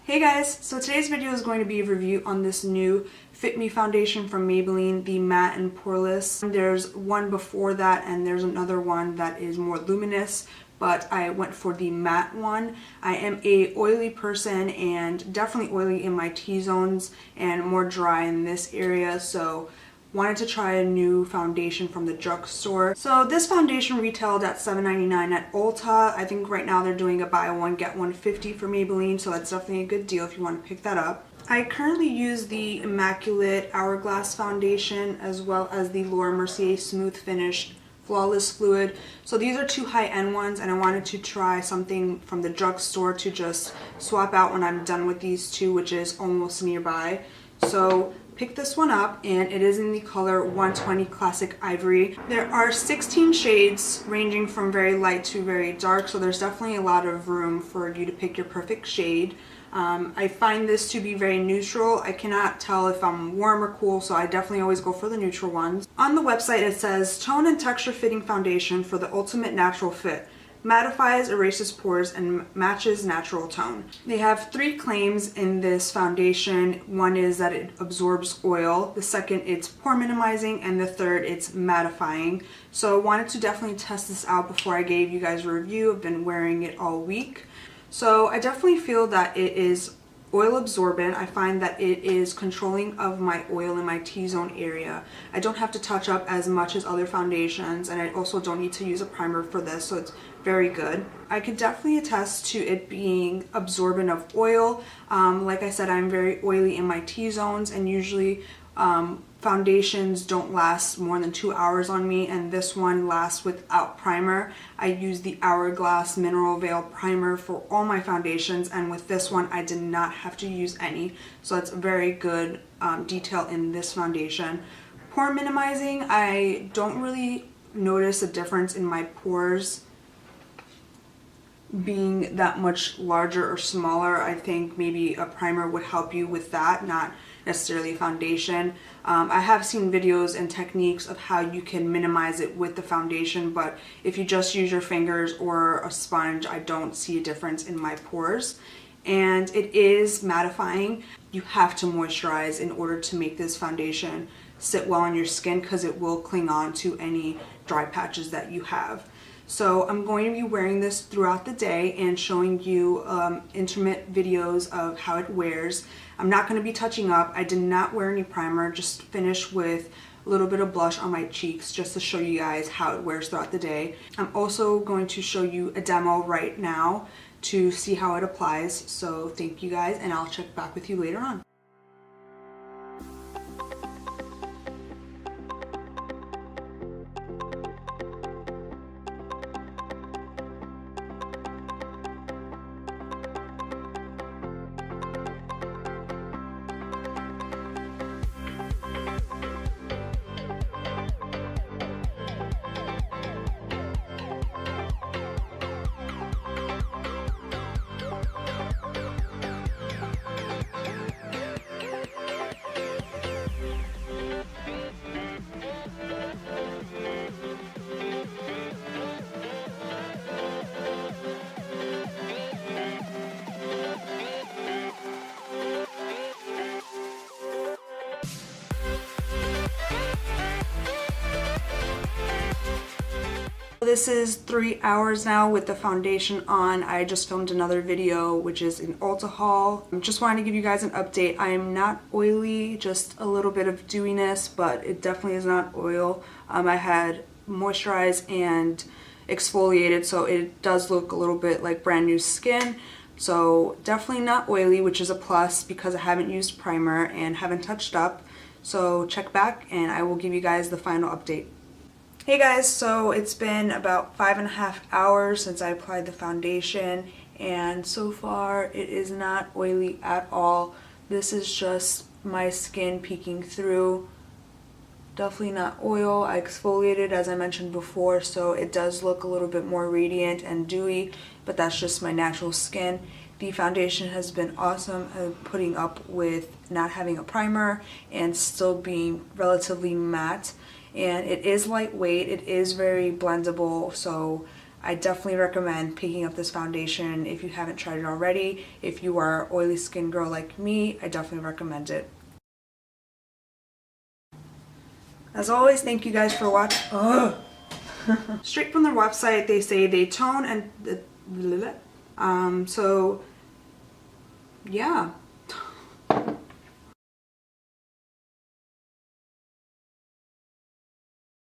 Hey guys, so today's video is going to be a review on this new Fit Me foundation from Maybelline, the matte and poreless. There's one before that and there's another one that is more luminous, but I went for the matte one. I am a oily person and definitely oily in my T-zones and more dry in this area, so wanted to try a new foundation from the drugstore. So this foundation retailed at $7.99 at Ulta. I think right now they're doing a buy one get one 50 for Maybelline, so that's definitely a good deal if you want to pick that up. I currently use the Immaculate Hourglass foundation as well as the Laura Mercier Smooth Finish Flawless Fluid. So these are two high-end ones and I wanted to try something from the drugstore to just swap out when I'm done with these two, which is almost nearby. So pick this one up and it is in the color 120 Classic Ivory. There are 16 shades ranging from very light to very dark, so there's definitely a lot of room for you to pick your perfect shade. I find this to be very neutral. I cannot tell if I'm warm or cool, so I definitely always go for the neutral ones. On the website it says tone and texture fitting foundation for the ultimate natural fit. Mattifies, erases pores, and matches natural tone. They have 3 claims in this foundation. One is that it absorbs oil, the second it's pore minimizing, and the third it's mattifying. So I wanted to definitely test this out before I gave you guys a review. I've been wearing it all week. So I definitely feel that it is oil absorbent. I find that it is controlling of my oil in my T-zone area. I don't have to touch up as much as other foundations, and I also don't need to use a primer for this, so it's very good. I could definitely attest to it being absorbent of oil. Like I said, I'm very oily in my T-zones, and usually foundations don't last more than 2 hours on me, and this one lasts without primer. I use the Hourglass Mineral Veil Primer for all my foundations, and with this one I did not have to use any, so that's very good detail in this foundation. Pore minimizing, I don't really notice a difference in my pores being that much larger or smaller. I think maybe a primer would help you with that, not necessarily a foundation. I have seen videos and techniques of how you can minimize it with the foundation, but if you just use your fingers or a sponge, I don't see a difference in my pores. And it is mattifying. You have to moisturize in order to make this foundation sit well on your skin, because it will cling on to any dry patches that you have. So I'm going to be wearing this throughout the day and showing you intermittent videos of how it wears. I'm not going to be touching up. I did not wear any primer, just finished with a little bit of blush on my cheeks just to show you guys how it wears throughout the day. I'm also going to show you a demo right now to see how it applies. So thank you guys, and I'll check back with you later on. This is 3 hours now with the foundation on. I just filmed another video, which is an Ulta haul. I'm just wanting to give you guys an update. I am not oily, just a little bit of dewiness, but it definitely is not oil. I had moisturized and exfoliated, so it does look a little bit like brand new skin. So definitely not oily, which is a plus because I haven't used primer and haven't touched up. So check back and I will give you guys the final update. Hey guys, so it's been about 5.5 hours since I applied the foundation, and so far it is not oily at all. This is just my skin peeking through. Definitely not oil. I exfoliated, as I mentioned before, so it does look a little bit more radiant and dewy, but that's just my natural skin. The foundation has been awesome at putting up with not having a primer and still being relatively matte. And it is lightweight, it is very blendable, so I definitely recommend picking up this foundation if you haven't tried it already. If you are an oily skin girl like me, I definitely recommend it. As always, thank you guys for watching. Straight from their website, they say they tone and so yeah.